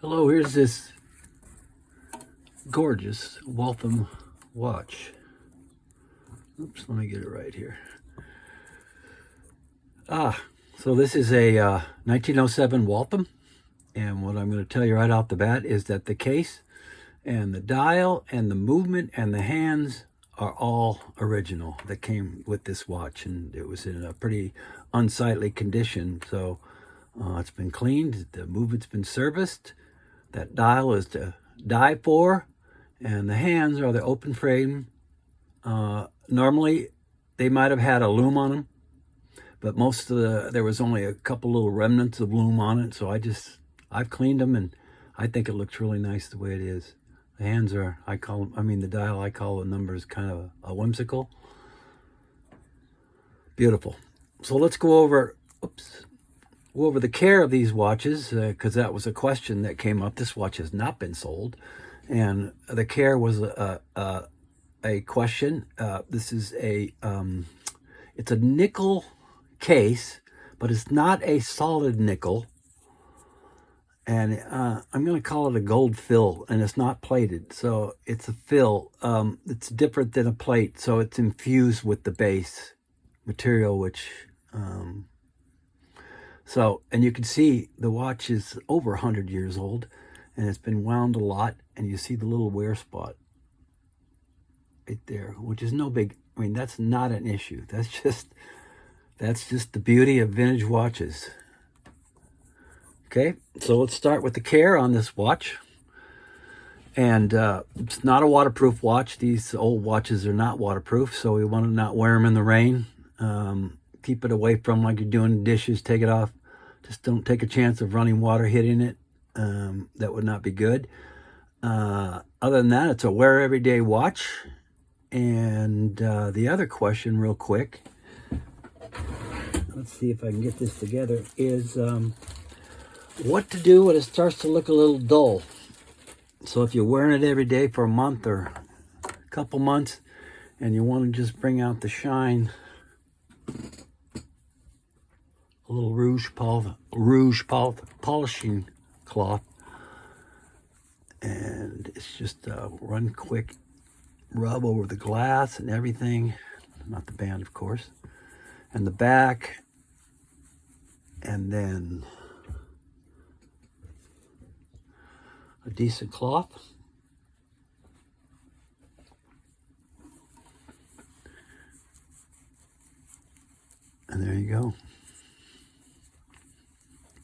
Hello, here's this gorgeous Waltham watch. Oops, let me get it right here. So this is a 1907 Waltham, and what I'm going to tell you right off the bat is that the case and the dial and the movement and the hands are all original that came with this watch, and it was in a pretty unsightly condition. So it's been cleaned, the movement's been serviced. That dial is to die for, and the hands are the open frame. Normally, they might have had a loom on them, but there was only a couple little remnants of loom on it. So I've cleaned them, and I think it looks really nice the way it is. The hands are, the dial, I call the numbers kind of a whimsical. Beautiful. So let's go over the care of these watches, because that was a question that came up. This watch has not been sold, and the care was a question. This is it's a nickel case, but it's not a solid nickel, and I'm going to call it a gold fill, and it's not plated, so it's a fill. It's different than a plate, so it's infused with the base material, which and you can see the watch is over 100 years old, and it's been wound a lot, and you see the little wear spot right there, which is no big, that's not an issue. That's just the beauty of vintage watches. Okay, so let's start with the care on this watch. And it's not a waterproof watch. These old watches are not waterproof, so we want to not wear them in the rain. Keep it away from, like you're doing dishes, take it off. Just don't take a chance of running water hitting it. That would not be good. Other than that, it's a wear everyday watch. And the other question real quick, let's see if I can get this together, is what to do when it starts to look a little dull. So if you're wearing it every day for a month or a couple months and you want to just bring out the shine, a little polishing cloth, and it's just one quick rub over the glass and everything, not the band of course, and the back, and then a decent cloth. And there you go.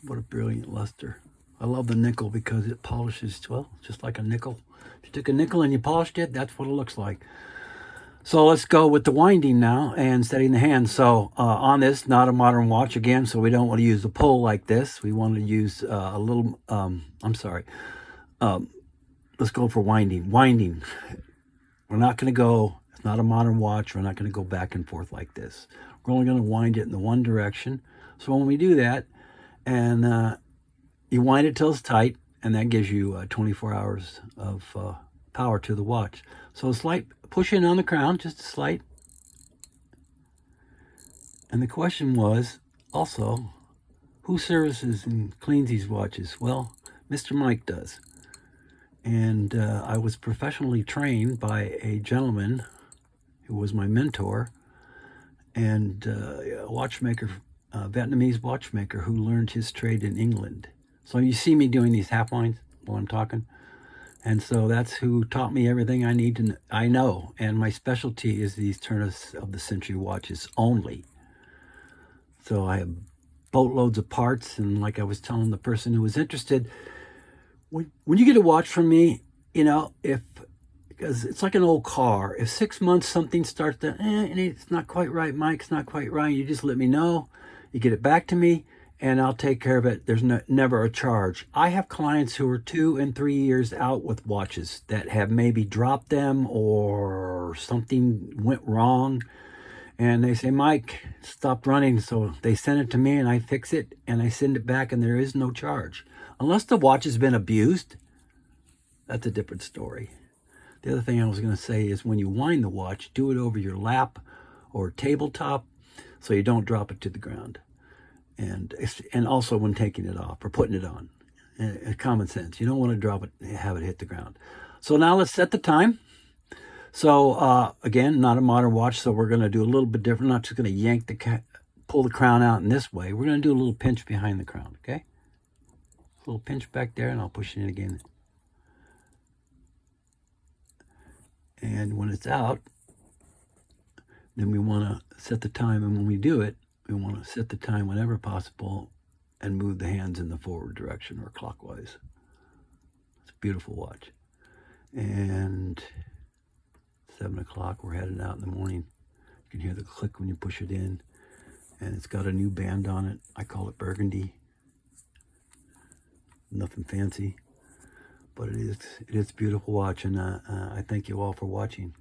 What a brilliant luster. I love the nickel because it polishes, well, just like a nickel. If you took a nickel and you polished it, that's what it looks like. So let's go with the winding now and setting the hands. So on this, not a modern watch again, so we don't want to use a pull like this. We want to use a little, let's go for winding. Winding. We're not going to go, it's not a modern watch, we're not going to go back and forth like this. We're only going to wind it in the one direction. So when we do that, and you wind it till it's tight, and that gives you 24 hours of power to the watch. So a slight push in on the crown, just a slight. And the question was also, who services and cleans these watches? Well, Mr. Mike does. And I was professionally trained by a gentleman who was my mentor, and a watchmaker, Vietnamese watchmaker who learned his trade in England. So you see me doing these half winds while I'm talking. And so that's who taught me everything I know. And my specialty is these turn of the century watches only. So I have boatloads of parts, and like I was telling the person who was interested, when you get a watch from me, because it's like an old car. If 6 months something starts to, it's not quite right, Mike, it's not quite right, you just let me know. You get it back to me, and I'll take care of it. There's never a charge. I have clients who are 2 and 3 years out with watches that have maybe dropped them or something went wrong. And they say, Mike, it stopped running. So they send it to me, and I fix it, and I send it back, and there is no charge. Unless the watch has been abused, that's a different story. The other thing I was going to say is when you wind the watch, do it over your lap or tabletop so you don't drop it to the ground. And also when taking it off or putting it on. Common sense. You don't want to drop it, have it hit the ground. So now let's set the time. So again, not a modern watch, so we're going to do a little bit different. Not just going to pull the crown out in this way. We're going to do a little pinch behind the crown, okay? A little pinch back there, and I'll push it in again. And when it's out, then we want to set the time, and when we do it, we want to set the time whenever possible and move the hands in the forward direction or clockwise. It's a beautiful watch. And 7 o'clock, we're headed out in the morning. You can hear the click when you push it in. And it's got a new band on it. I call it burgundy. Nothing fancy, but it is a beautiful watch, and I thank you all for watching.